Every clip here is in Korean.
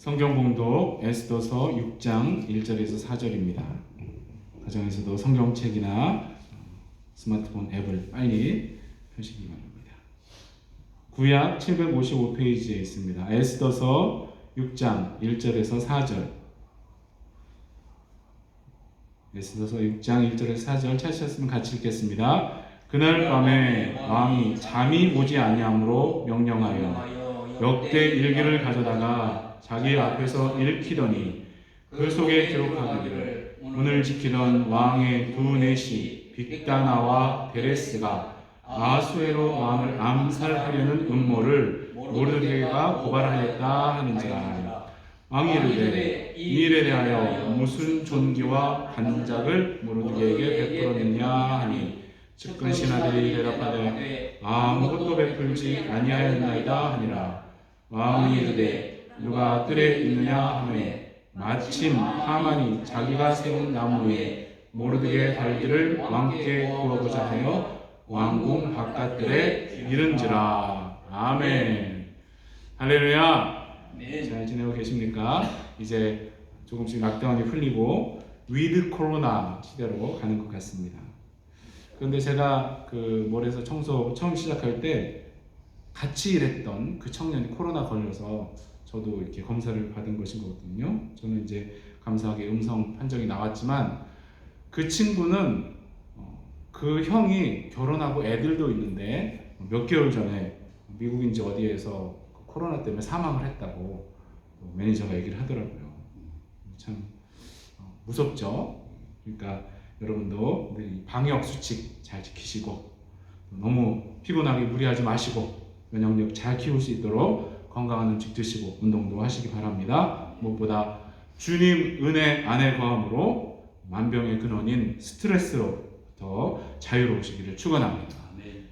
성경 봉독 에스더서 6장 1절에서 4절입니다. 가정에서도 성경책이나 스마트폰 앱을 빨리 펴시기 바랍니다. 구약 755페이지에 있습니다. 에스더서 6장 1절에서 4절. 에스더서 6장 1절에서 4절 찾으셨으면 같이 읽겠습니다. 그날 밤에 왕이 잠이 오지 아니하므로 명령하여 역대 일기를 가져다가 자기 앞에서 읽히더니 그 속에 기록하기를 문을 지키던 왕의 두 내시 빅다나와 베레스가 아하수에로 왕을 암살하려는 음모를 모르드게가 고발하였다 하는지라. 왕이 이르되 이 일에 대하여 무슨 존귀와 반작을 모르드게에게 베풀었느냐 하니 측근 신하들이 대답하되 아무것도 베풀지 아니하였나이다 하니라. 왕이 이르되 누가 뜰에 있느냐 하매 마침 하만이 자기가 세운 나무 위에 모르드게의 달들을 왕께 구워보자 하여 왕궁 바깥들에 이른지라. 아멘. 할렐루야. 잘 지내고 계십니까? 이제 조금씩 락다운이 풀리고 위드 코로나 시대로 가는 것 같습니다. 그런데 제가 그 몰에서 청소 처음 시작할 때 같이 일했던 그 청년이 코로나 걸려서 저도 이렇게 검사를 받은 것인 거거든요. 저는 이제 감사하게 음성 판정이 나왔지만 그 친구는 그 형이 결혼하고 애들도 있는데 몇 개월 전에 미국인지 어디에서 코로나 때문에 사망을 했다고 매니저가 얘기를 하더라고요. 참 무섭죠. 그러니까 여러분도 방역 수칙 잘 지키시고 너무 피곤하게 무리하지 마시고 면역력 잘 키울 수 있도록 건강한 음식 드시고 운동도 하시기 바랍니다. 무엇보다 주님 은혜 안에 거함으로 만병의 근원인 스트레스로부터 자유로우시기를 축원합니다.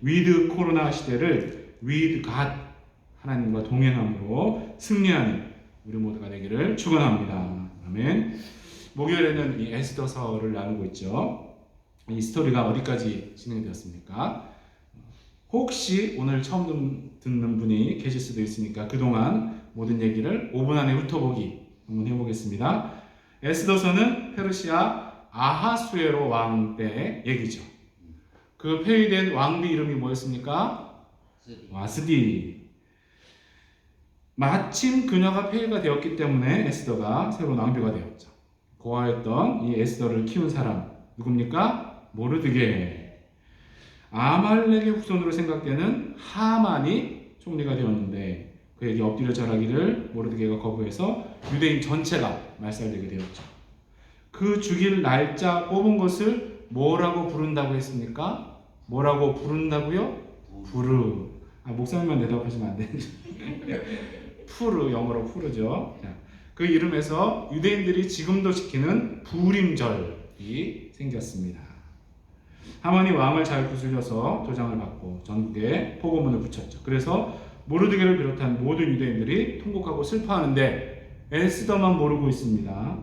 위드 코로나 시대를 위드 갓 하나님과 동행함으로 승리하는 우리 모두가 되기를 축원합니다. 아멘. 목요일에는 이 에스더서를 나누고 있죠. 이 스토리가 어디까지 진행되었습니까? 혹시 오늘 처음 듣는 분이 계실 수도 있으니까 그동안 모든 얘기를 5분 안에 훑어보기 한번 해보겠습니다. 에스더서는 페르시아 아하수에로 왕 때 얘기죠. 그 폐위된 왕비 이름이 뭐였습니까? 와스디. 마침 그녀가 폐위가 되었기 때문에 에스더가 새로운 왕비가 되었죠. 고아였던 이 에스더를 키운 사람 누굽니까? 모르드게. 아말렉의 후손으로 생각되는 하만이 총리가 되었는데 그에게 엎드려 절하기를 모르드게가 거부해서 유대인 전체가 말살되게 되었죠. 그 죽일 날짜 뽑은 것을 뭐라고 부른다고 했습니까? 뭐라고 부른다고요? 부르. 목사님만 대답하시면 안 되는데 푸르, 영어로 푸르죠. 그 이름에서 유대인들이 지금도 지키는 부림절이 생겼습니다. 하만이 왕을 잘 구슬려서 도장을 받고 전국에 포고문을 붙였죠. 그래서 모르드게를 비롯한 모든 유대인들이 통곡하고 슬퍼하는데 에스더만 모르고 있습니다.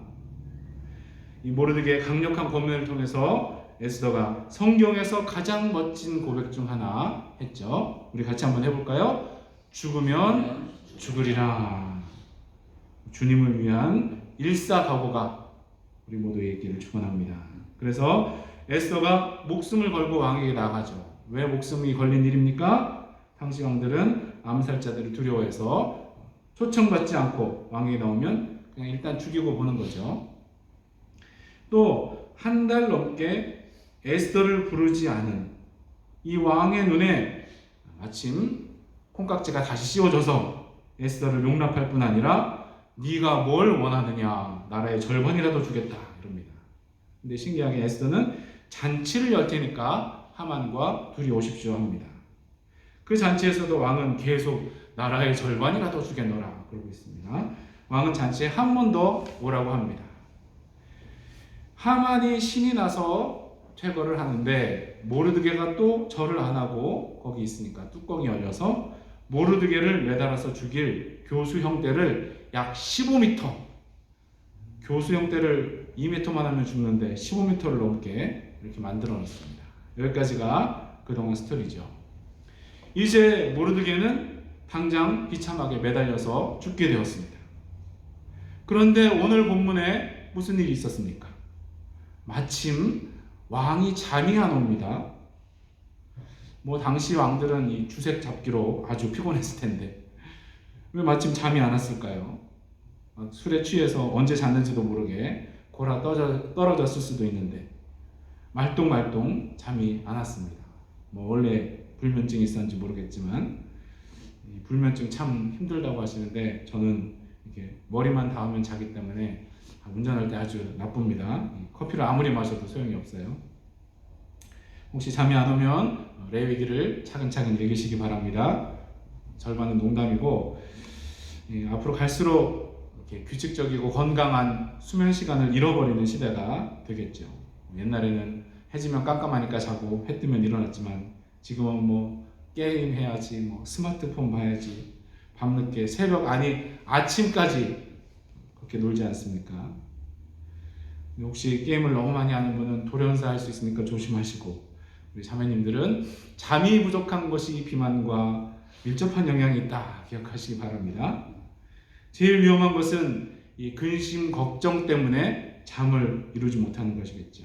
이 모르드게의 강력한 권면을 통해서 에스더가 성경에서 가장 멋진 고백 중 하나 했죠. 우리 같이 한번 해볼까요? 죽으면 죽으리라. 주님을 위한 일사각오가 우리 모두의 있기를 축원합니다. 그래서 에스더가 목숨을 걸고 왕에게 나가죠. 왜 목숨이 걸린 일입니까? 당시 왕들은 암살자들을 두려워해서 초청받지 않고 왕에게 나오면 그냥 일단 죽이고 보는 거죠. 또 한 달 넘게 에스더를 부르지 않은 이 왕의 눈에 마침 콩깍지가 다시 씌워져서 에스더를 용납할 뿐 아니라 네가 뭘 원하느냐, 나라의 절반이라도 주겠다 이럽니다. 근데 신기하게 에스더는 잔치를 열 테니까 하만과 둘이 오십시오 합니다. 그 잔치에서도 왕은 계속 나라의 절반이라도 주겠노라 그러고 있습니다. 왕은 잔치에 한 번 더 오라고 합니다. 하만이 신이 나서 퇴거를 하는데 모르드게가 또 절을 안 하고 거기 있으니까 뚜껑이 열려서 모르드게를 매달아서 죽일 교수 형대를 약 15m, 교수 형대를 2m만 하면 죽는데 15m를 넘게 이렇게 만들어 놨습니다. 여기까지가 그동안 스토리죠. 이제 모르드게는 당장 비참하게 매달려서 죽게 되었습니다. 그런데 오늘 본문에 무슨 일이 있었습니까? 마침 왕이 잠이 안 옵니다. 당시 왕들은 이 주색 잡기로 아주 피곤했을 텐데 왜 마침 잠이 안 왔을까요? 술에 취해서 언제 잤는지도 모르게 골아 떨어졌을 수도 있는데 말똥말똥 잠이 안 왔습니다. 원래 불면증이 있었는지 모르겠지만 이 불면증 참 힘들다고 하시는데 저는 이렇게 머리만 닿으면 자기 때문에 운전할 때 아주 나쁩니다. 커피를 아무리 마셔도 소용이 없어요. 혹시 잠이 안 오면 레위기를 차근차근 읽으시기 바랍니다. 절반은 농담이고 앞으로 갈수록 이렇게 규칙적이고 건강한 수면 시간을 잃어버리는 시대가 되겠죠. 옛날에는 해지면 깜깜하니까 자고 해 뜨면 일어났지만 지금은 게임 해야지, 스마트폰 봐야지, 밤늦게 새벽 아니 아침까지 그렇게 놀지 않습니까? 혹시 게임을 너무 많이 하는 분은 돌연사할 수 있으니까 조심하시고, 우리 자매님들은 잠이 부족한 것이 비만과 밀접한 영향이 있다 기억하시기 바랍니다. 제일 위험한 것은 이 근심 걱정 때문에 잠을 이루지 못하는 것이겠죠.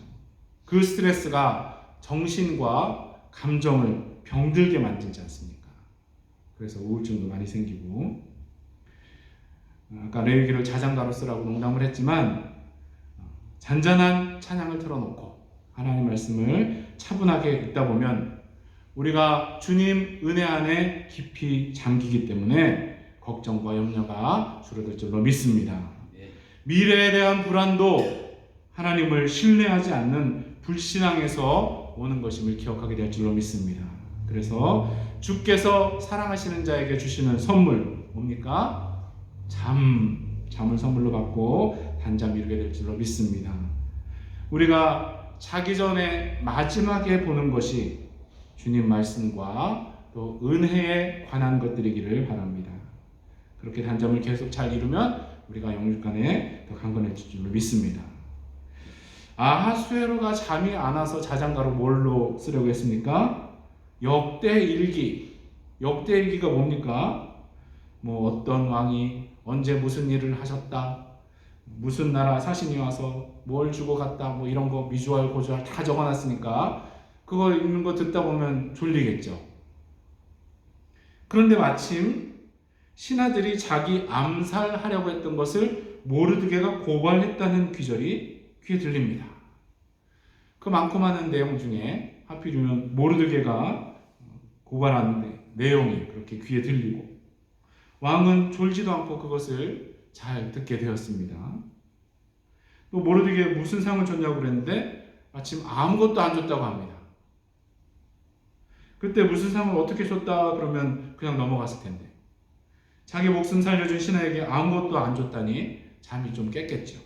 그 스트레스가 정신과 감정을 병들게 만들지 않습니까? 그래서 우울증도 많이 생기고, 아까 레위기를 자장가로 쓰라고 농담을 했지만 잔잔한 찬양을 틀어놓고 하나님 말씀을 차분하게 읽다 보면 우리가 주님 은혜 안에 깊이 잠기기 때문에 걱정과 염려가 줄어들 줄로 믿습니다. 미래에 대한 불안도 하나님을 신뢰하지 않는 불신앙에서 오는 것임을 기억하게 될 줄로 믿습니다. 그래서 주께서 사랑하시는 자에게 주시는 선물 뭡니까? 잠을 선물로 받고 단잠 이루게 될 줄로 믿습니다. 우리가 자기 전에 마지막에 보는 것이 주님 말씀과 또 은혜에 관한 것들이기를 바랍니다. 그렇게 단잠을 계속 잘 이루면 우리가 영육간에 더 강건해질 줄로 믿습니다. 아하수에로가 잠이 안 와서 자장가로 뭘로 쓰려고 했습니까? 역대일기가 뭡니까? 어떤 왕이 언제 무슨 일을 하셨다, 무슨 나라 사신이 와서 뭘 주고 갔다, 이런 거 미주알 고주알 다 적어놨으니까 그거 읽는 거 듣다 보면 졸리겠죠. 그런데 마침 신하들이 자기 암살하려고 했던 것을 모르드게가 고발했다는 귀절이 귀에 들립니다. 그 많고 많은 내용 중에 하필이면 모르드게가 고발한 내용이 그렇게 귀에 들리고 왕은 졸지도 않고 그것을 잘 듣게 되었습니다. 또 모르드게에 무슨 상을 줬냐고 그랬는데 마침 아무것도 안 줬다고 합니다. 그때 무슨 상을 어떻게 줬다 그러면 그냥 넘어갔을 텐데 자기 목숨 살려준 신하에게 아무것도 안 줬다니 잠이 좀 깼겠죠.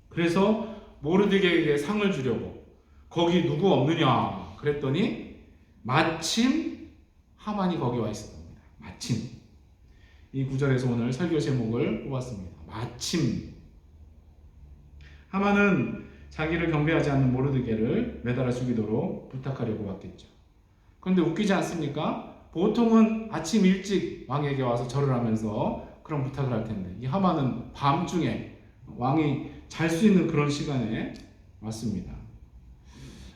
그래서 모르드게에게 상을 주려고 거기 누구 없느냐 그랬더니 마침 하만이 거기 와 있었습니다. 마침. 이 구절에서 오늘 설교 제목을 뽑았습니다. 마침. 하만은 자기를 경배하지 않는 모르드게를 매달아 죽이도록 부탁하려고 왔겠죠. 그런데 웃기지 않습니까? 보통은 아침 일찍 왕에게 와서 절을 하면서 그런 부탁을 할 텐데 이 하만은 밤중에 왕이 잘 수 있는 그런 시간에 왔습니다.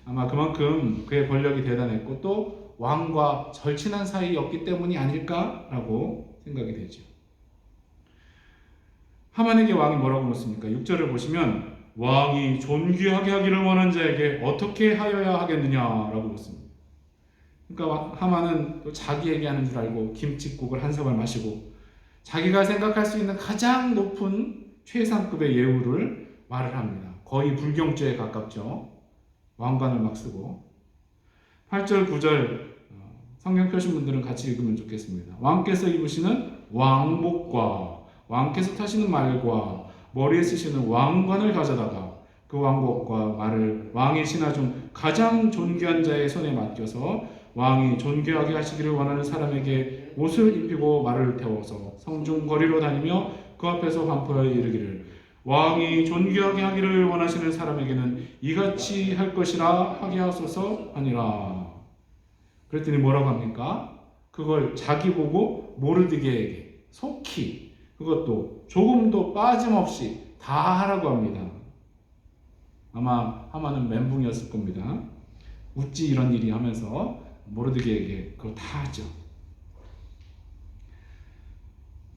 아마 그만큼 그의 권력이 대단했고 또 왕과 절친한 사이였기 때문이 아닐까라고 생각이 되죠. 하만에게 왕이 뭐라고 묻습니까? 6절을 보시면 왕이 존귀하게 하기를 원한 자에게 어떻게 하여야 하겠느냐라고 묻습니다. 그러니까 하만은 또 자기 얘기하는 줄 알고 김칫국을 한 사발 마시고 자기가 생각할 수 있는 가장 높은 최상급의 예우를 말을 합니다. 거의 불경죄에 가깝죠. 왕관을 막 쓰고 8절 9절 성경 펴신 분들은 같이 읽으면 좋겠습니다. 왕께서 입으시는 왕복과 왕께서 타시는 말과 머리에 쓰시는 왕관을 가져다가 그 왕복과 말을 왕의 신하 중 가장 존귀한 자의 손에 맡겨서 왕이 존귀하게 하시기를 원하는 사람에게 옷을 입히고 말을 태워서 성중 거리로 다니며 그 앞에서 반포하여 이르기를 왕이 존귀하게 하기를 원하시는 사람에게는 이같이 할 것이라 하게 하소서 하니라. 그랬더니 뭐라고 합니까? 그걸 자기 보고 모르드게에게 속히 그것도 조금도 빠짐없이 다 하라고 합니다. 아마 하만은 멘붕이었을 겁니다. 어찌 이런 일이 하면서 모르드게에게 그걸 다 하죠.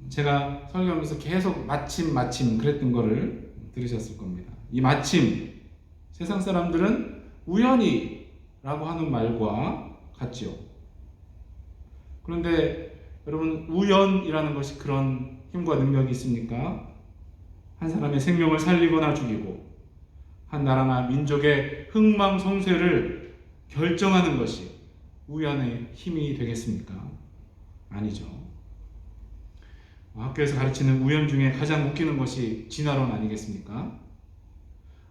제가 설교하면서 계속 마침 그랬던 거를 들으셨을 겁니다. 이 마침, 세상 사람들은 우연히라고 하는 말과 같죠. 그런데 여러분, 우연이라는 것이 그런 힘과 능력이 있습니까? 한 사람의 생명을 살리거나 죽이고 한 나라나 민족의 흥망성쇠를 결정하는 것이 우연의 힘이 되겠습니까? 아니죠. 학교에서 가르치는 우연 중에 가장 웃기는 것이 진화론 아니겠습니까?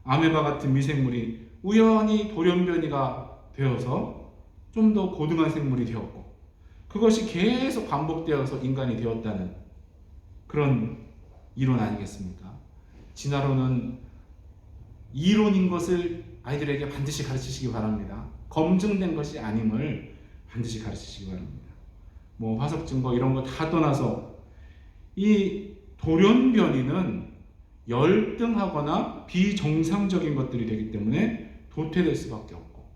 아메바 같은 미생물이 우연히 돌연변이가 되어서 좀 더 고등한 생물이 되었고, 그것이 계속 반복되어서 인간이 되었다는 그런 이론 아니겠습니까? 진화론은 이론인 것을 아이들에게 반드시 가르치시기 바랍니다. 검증된 것이 아님을 반드시 가르치시기 바랍니다. 뭐 화석 증거 이런 거 다 떠나서 이 돌연변이는 열등하거나 비정상적인 것들이 되기 때문에 도태될 수밖에 없고,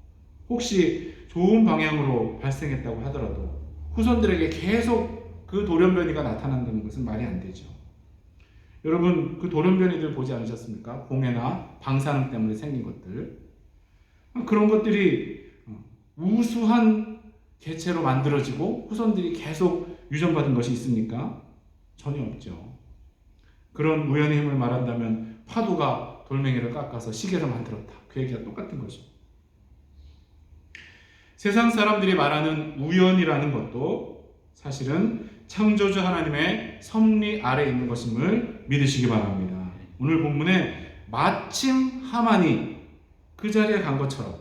혹시 좋은 방향으로 발생했다고 하더라도 후손들에게 계속 그 돌연변이가 나타난다는 것은 말이 안 되죠. 여러분, 그 돌연변이들 보지 않으셨습니까? 공해나 방사능 때문에 생긴 것들, 그런 것들이 우수한 개체로 만들어지고 후손들이 계속 유전받은 것이 있습니까? 전혀 없죠. 그런 우연의 힘을 말한다면 파도가 돌멩이를 깎아서 시계를 만들었다, 그 얘기가 똑같은 거죠. 세상 사람들이 말하는 우연이라는 것도 사실은 창조주 하나님의 섭리 아래 있는 것임을 믿으시기 바랍니다. 오늘 본문에 마침 하만이 그 자리에 간 것처럼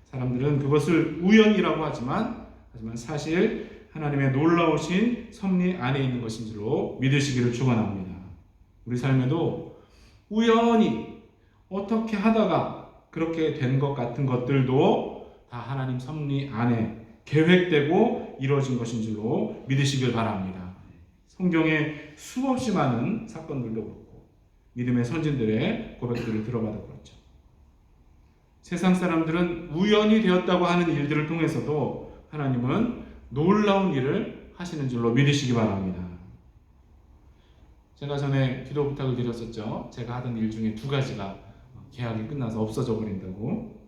사람들은 그것을 우연이라고 하지만 사실 하나님의 놀라우신 섭리 안에 있는 것인 줄로 믿으시기를 축원합니다. 우리 삶에도 우연히 어떻게 하다가 그렇게 된 것 같은 것들도 다 하나님 섭리 안에 계획되고 이루어진 것인 줄로 믿으시길 바랍니다. 성경에 수없이 많은 사건들도 그렇고 믿음의 선진들의 고백들을 들어봐도 그렇죠. 세상 사람들은 우연이 되었다고 하는 일들을 통해서도 하나님은 놀라운 일을 하시는 줄로 믿으시기 바랍니다. 제가 전에 기도 부탁을 드렸었죠. 제가 하던 일 중에 2가지가 계약이 끝나서 없어져 버린다고.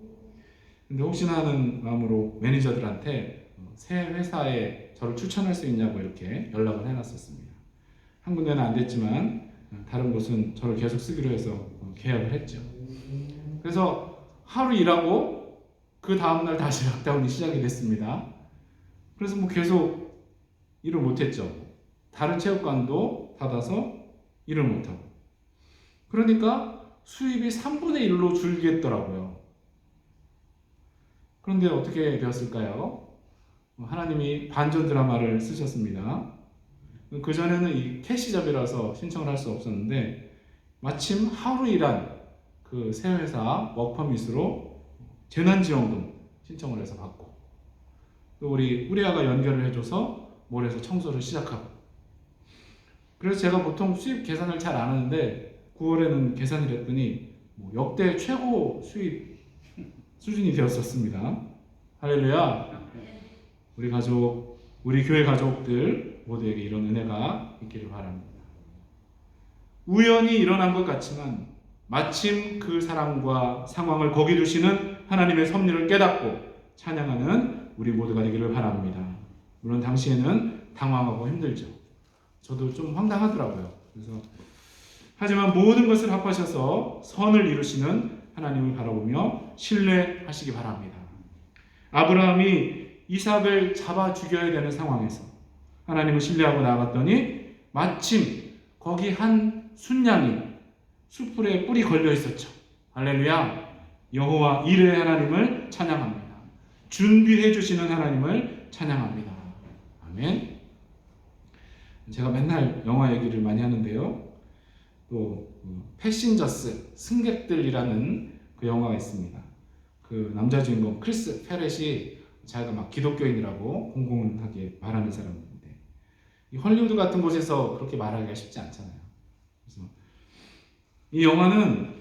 근데 혹시나 하는 마음으로 매니저들한테 새 회사에 저를 추천할 수 있냐고 이렇게 연락을 해놨었습니다. 한 군데는 안 됐지만 다른 곳은 저를 계속 쓰기로 해서 계약을 했죠. 그래서 하루 일하고 그 다음날 다시 락다운이 시작이 됐습니다. 그래서 뭐 계속 일을 못했죠. 다른 체육관도 닫아서 일을 못하고. 그러니까 수입이 3분의 1로 줄겠더라고요. 그런데 어떻게 되었을까요? 하나님이 반전 드라마를 쓰셨습니다. 그전에는 이 캐시잡이라서 신청을 할 수 없었는데 마침 하루 일한 그 새 회사 워크퍼밋으로 재난지원금 신청을 해서 받고, 또 우리 우리아가 연결을 해줘서 몰에서 청소를 시작하고. 그래서 제가 보통 수입 계산을 잘 안 하는데 9월에는 계산을 했더니 역대 최고 수입 수준이 되었었습니다. 할렐루야. 우리 가족, 우리 교회 가족들 모두에게 이런 은혜가 있기를 바랍니다. 우연히 일어난 것 같지만 마침 그 사람과 상황을 거기 두시는 하나님의 섭리를 깨닫고 찬양하는 우리 모두가 되기를 바랍니다. 물론 당시에는 당황하고 힘들죠. 저도 좀 황당하더라고요. 그래서 하지만 모든 것을 합하셔서 선을 이루시는 하나님을 바라보며 신뢰하시기 바랍니다. 아브라함이 이삭을 잡아 죽여야 되는 상황에서 하나님을 신뢰하고 나아갔더니 마침 거기 한 순양이 숯불에 뿔이 걸려 있었죠. 할렐루야. 여호와 이레 하나님을 찬양합니다. 준비해 주시는 하나님을 찬양합니다. 아멘. 제가 맨날 영화 얘기를 많이 하는데요. 또 패신저스, 승객들이라는 그 영화가 있습니다. 그 남자 주인공 크리스 페렛이 자기가 막 기독교인이라고 공공하게 말하는 사람인데, 이 헐리우드 같은 곳에서 그렇게 말하기가 쉽지 않잖아요. 그래서 이 영화는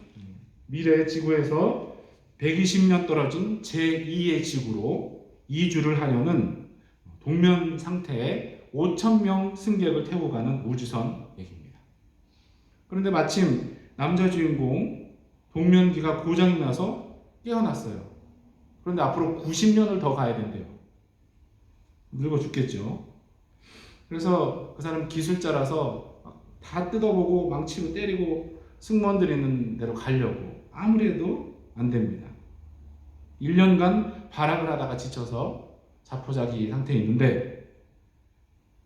미래 지구에서 120년 떨어진 제2의 지구로 이주를 하려는 동면 상태에 5,000명 승객을 태우고 가는 우주선 얘기입니다. 그런데 마침 남자 주인공 동면기가 고장이 나서 깨어났어요. 그런데 앞으로 90년을 더 가야 된대요. 늙어 죽겠죠. 그래서 그 사람 기술자라서 다 뜯어보고 망치로 때리고 승무원들 있는 데로 가려고 아무리 해도 안 됩니다. 1년간 발악을 하다가 지쳐서 자포자기 상태에 있는데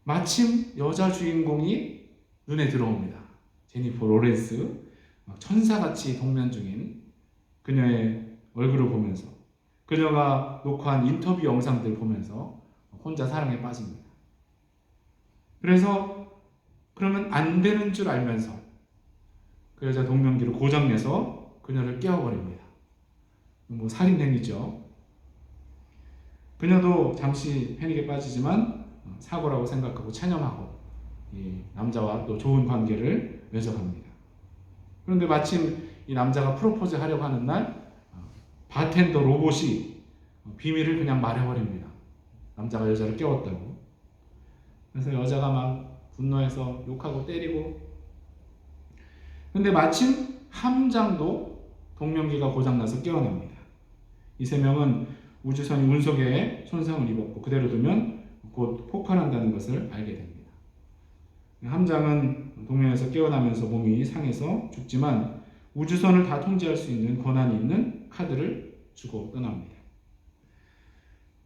마침 여자 주인공이 눈에 들어옵니다. 제니퍼 로렌스, 천사같이 동면 중인 그녀의 얼굴을 보면서 그녀가 녹화한 인터뷰 영상들 보면서 혼자 사랑에 빠집니다. 그래서 그러면 안 되는 줄 알면서 그 여자 동면기를 고장내서 그녀를 깨워버립니다. 살인행위죠. 그녀도 잠시 패닉에 빠지지만 사고라고 생각하고 체념하고 이 남자와 또 좋은 관계를 맺어갑니다. 그런데 마침 이 남자가 프로포즈 하려고 하는 날 바텐더 로봇이 비밀을 그냥 말해버립니다. 남자가 여자를 깨웠다고. 그래서 여자가 막 분노해서 욕하고 때리고. 근데 마침 함장도 동면기가 고장나서 깨어납니다. 이 세 명은 우주선이 운석에 손상을 입었고 그대로 두면 곧 폭발한다는 것을 알게 됩니다. 함장은 동면에서 깨어나면서 몸이 상해서 죽지만 우주선을 다 통제할 수 있는 권한이 있는 카드를 주고 떠납니다.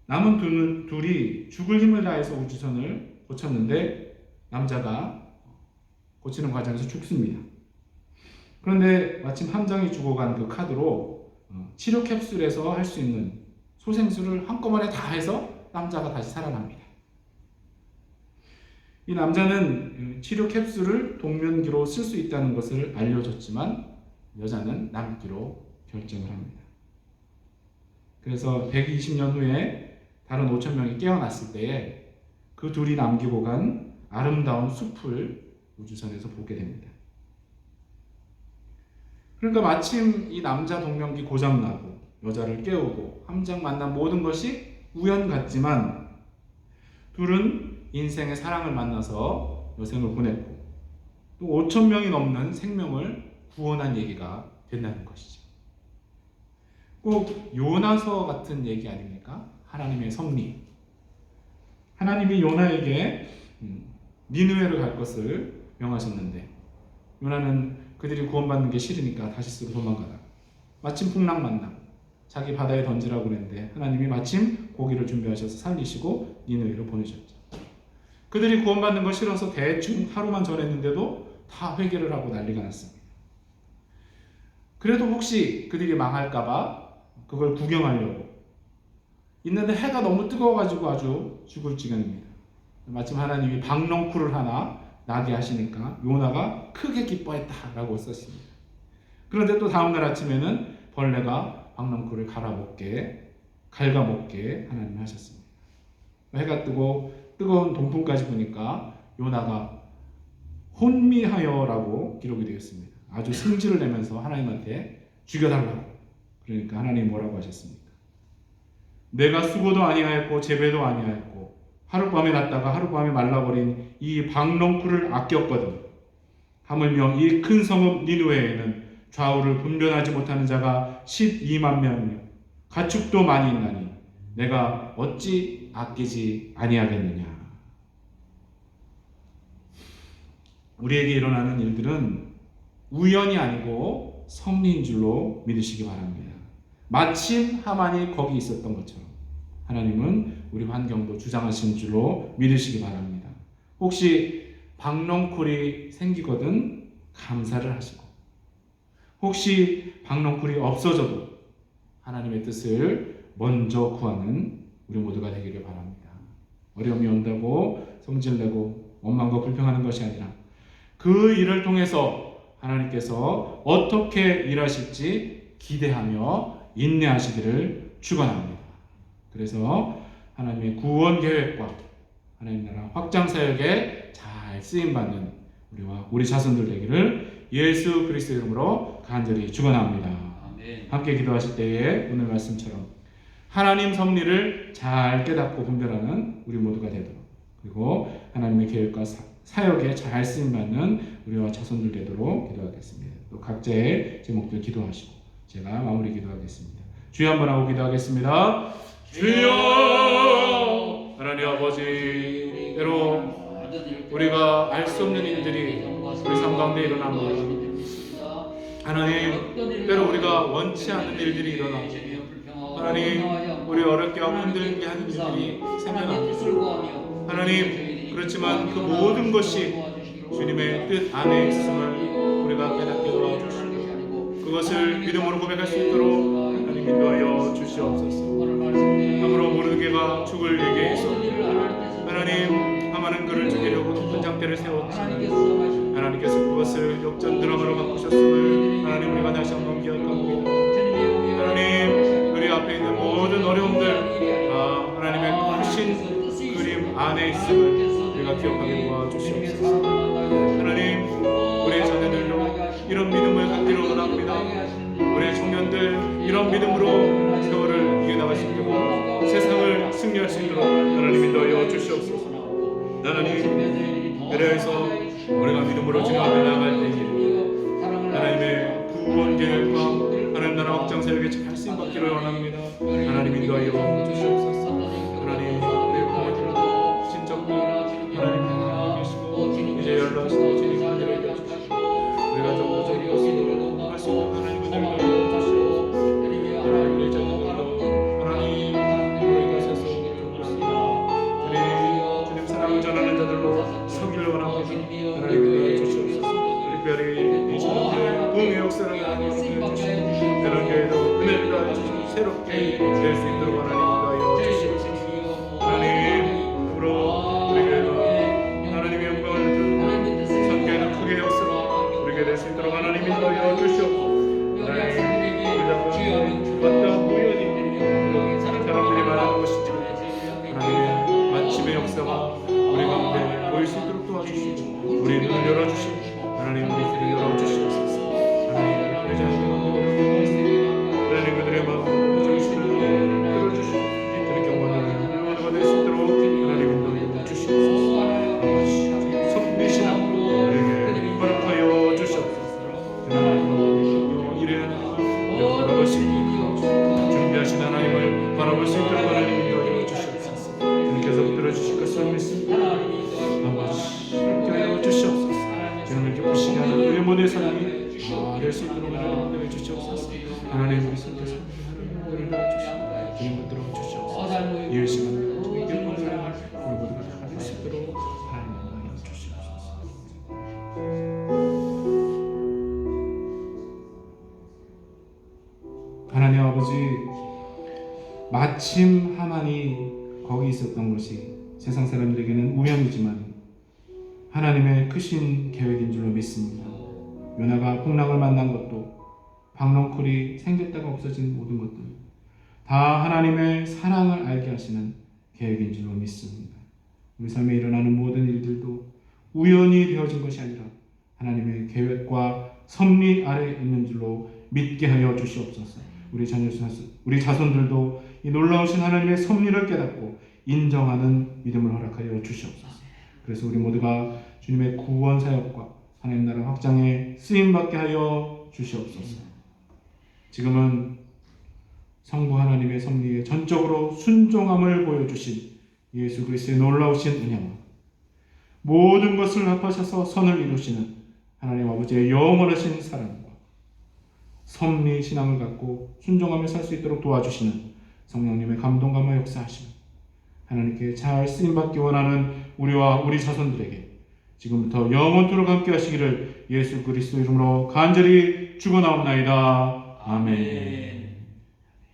남은 둘이 죽을 힘을 다해서 우주선을 고쳤는데 남자가 고치는 과정에서 죽습니다. 그런데 마침 함장이 주고 간 그 카드로 치료 캡슐에서 할 수 있는 소생술을 한꺼번에 다 해서 남자가 다시 살아납니다. 이 남자는 치료 캡슐을 동면기로 쓸 수 있다는 것을 알려줬지만 여자는 남기로 결정을 합니다. 그래서 120년 후에 다른 5,000명이 깨어났을 때에 그 둘이 남기고 간 아름다운 숲을 우주선에서 보게 됩니다. 그러니까 마침 이 남자 동면기 고장나고 여자를 깨우고 함장 만난 모든 것이 우연 같지만 둘은 인생의 사랑을 만나서 여생을 보냈고 또 5,000명이 넘는 생명을 구원한 얘기가 된다는 것이죠. 꼭 요나서 같은 얘기 아닙니까? 하나님의 섭리. 하나님이 요나에게 니느웨를 갈 것을 명하셨는데 요나는 그들이 구원받는 게 싫으니까 다시스로 도망가다가 마침 풍랑 만나고 자기 바다에 던지라고 그랬는데 하나님이 마침 고기를 준비하셔서 살리시고 니느웨로 보내셨죠. 그들이 구원받는 거 싫어서 대충 하루만 전했는데도 다 회개를 하고 난리가 났습니다. 그래도 혹시 그들이 망할까봐 그걸 구경하려고 있는데 해가 너무 뜨거워가지고 아주 죽을 지경입니다. 마침 하나님이 박넝쿨을 하나 나게 하시니까 요나가 크게 기뻐했다라고 썼습니다. 그런데 또 다음날 아침에는 벌레가 박넝쿨을 갉아먹게 하나님이 하셨습니다. 해가 뜨고 뜨거운 동풍까지 보니까 요나가 혼미하여라고 기록이 되어 있습니다. 아주 승질을 내면서 하나님한테 죽여달라고. 그러니까 하나님이 뭐라고 하셨습니까? 내가 수고도 아니하였고 재배도 아니하였고 하룻밤에 났다가 하룻밤에 말라버린 이 박넝쿨을 아꼈거든. 하물며 이 큰 성읍 니느웨에는 좌우를 분별하지 못하는 자가 12만 명이며 가축도 많이 있나니 내가 어찌 아끼지 아니하겠느냐. 우리에게 일어나는 일들은 우연이 아니고 섭리인 줄로 믿으시기 바랍니다. 마침 하만이 거기 있었던 것처럼 하나님은 우리 환경도 주장하신 줄로 믿으시기 바랍니다. 혹시 박넝쿨이 생기거든 감사를 하시고 혹시 박넝쿨이 없어져도 하나님의 뜻을 먼저 구하는 우리 모두가 되기를 바랍니다. 어려움이 온다고 성질내고 원망과 불평하는 것이 아니라 그 일을 통해서 하나님께서 어떻게 일하실지 기대하며 인내하시기를 축원합니다. 그래서 하나님의 구원 계획과 하나님 나라 확장 사역에 잘 쓰임 받는 우리와 우리 자손들 되기를 예수 그리스도 이름으로 간절히 축원합니다. 함께 기도하실 때에 오늘 말씀처럼 하나님 섭리를 잘 깨닫고 분별하는 우리 모두가 되도록, 그리고 하나님의 계획과 사역에 잘 쓰임받는 우리와 자손들 되도록 기도하겠습니다. 또 각자의 제목들 기도하시고 제가 마무리 기도하겠습니다. 주여 한번 하고 기도하겠습니다. 주여 하나님 아버지, 때로 우리가 알 수 없는 일들이 우리 삶 가운데 일어납니다. 하나님, 때로 우리가 원치 않는 일들이 일어나고 하나님, 우리 어렵게 하고 힘들게 하는 일들이 생겨납니다. 하나님, 그렇지만 그 모든 것이 주님의 뜻 안에 있음을 우리가 깨닫게 도와주시고 그것을 믿음으로 고백할 수 있도록 하나님 인도하여 주시옵소서. 아무로 모르게가 죽을 얘기에 있어 하나님, 하마는 그를 죽이려고 높은 장대를 세웠지만 하나님께서 그것을 역전 드라마로 바꾸셨음을 하나님 우리가 다시 한번 기억합니다. 하나님, 우리 앞에 있는 모든 어려움들 하나님의 크신 그림 안에 있음을 우리가 기억하게 도와주시옵소서. 하나님, 우리의 자녀들도 이런 믿음을 갖기를 원합니다. 우리의 청년들 이런 믿음으로 세월을 이겨나갈 수 있도록, 세상을 승리할 수 있도록 하나님 인도하여 주시옵소서. 하나님, 그래서 우리가 믿음으로 주님 앞에 나아갈 때에 하나님의 구원 계획과 하나님 나라 확장 사역에 잘 쓰임받기를 원합니다. 하나님 인도하여 주시옵소서. 하나님, 우리의 부모님들, 친척들 하나님 계시고 이제 연락하시고 주님 간절히 해주시고 우리가 좀더 저기 것으로 할 수 있는 하나님 은혜를 주시옵소서. 하나님, 우리 자녀들도 하나님 우리 것에서 주님 사랑을 전하는 자들로 서기를 원합니다. 하나님 은혜를 주시옵소서. 특별히 이 자녀들 부흥의 역사를 하나님 주시옵소서. 그런 교회도 은혜를 더하여 주시고 새롭게 될 수 있도록 하나님 인도하여 주시옵소서. 하나님, 앞으로 우리 교회가 하나님의 영광을 드리고 선교회도 크게 역사하게 될 수 있도록 하나님 인도하여 주시옵소서. 하나님, 우리가 어떤 우연히 사람들이 말하는 것이지 하나님의 아침의 역사가 우리 가운데 보일 수 있도록 도와주시고 우리 눈을 열어주시고 하나님 우리 귀를 열어주시옵소서. 하나님, 우리 자녀들 하나님 그들의 마음을 정신을 열어주시고 그들의 경건을 모두가 될 수 있도록 하나님 인도하여 주시옵소서. 아버지, 섭리신앙으로 우리에게 허락하여 주시옵소서. 하나님, 이래야 바라볼 수 있도록 준비하신 하나님을 바라볼 수 있도록 하나님 인도하여 주시옵소서. 주님께서 붙들어 주실 것을 믿습니다. 아버지, 함께하여 주시옵소서. 주님을 기쁘시게 하는 우리 모두의 삶이 될 수 있도록 하나님 인도해 주시옵소서. 하나님, 우리 손께서 하나님 도와주시고 주님 붙들어 주시옵소서. 이 시간 우리 모두가 다 될 수 있도록 하나님 인도하여 주시옵소서. 하나님 아버지, 마침 하만이 거기 있었던 것이 세상 사람들에게는 우연이지만 하나님의 크신 계획인 줄로 믿습니다. 요나가 풍랑을 만난 것도, 박넝쿨이 생겼다가 없어진 모든 것들 다 하나님의 사랑을 알게 하시는 계획인 줄로 믿습니다. 우리 삶에 일어나는 모든 일들도 우연히 되어진 것이 아니라 하나님의 계획과 섭리 아래 있는 줄로 믿게 하여 주시옵소서. 우리 자손들도 이 놀라우신 하나님의 섭리를 깨닫고 인정하는 믿음을 허락하여 주시옵소서. 그래서 우리 모두가 주님의 구원 사역과 하나님 나라 확장에 쓰임받게 하여 주시옵소서. 지금은 성부 하나님의 섭리에 전적으로 순종함을 보여주신 예수 그리스도의 놀라우신 은혜와 모든 것을 합하셔서 선을 이루시는 하나님 아버지의 영원하신 사랑과 섭리 신앙을 갖고 순종하며 살 수 있도록 도와주시는 성령님의 감동감과 역사하심, 하나님께 잘 쓰임받기 원하는 우리와 우리 자손들에게 지금부터 영원토록 함께 하시기를 예수 그리스도 이름으로 간절히 축원하옵나이다. 아멘.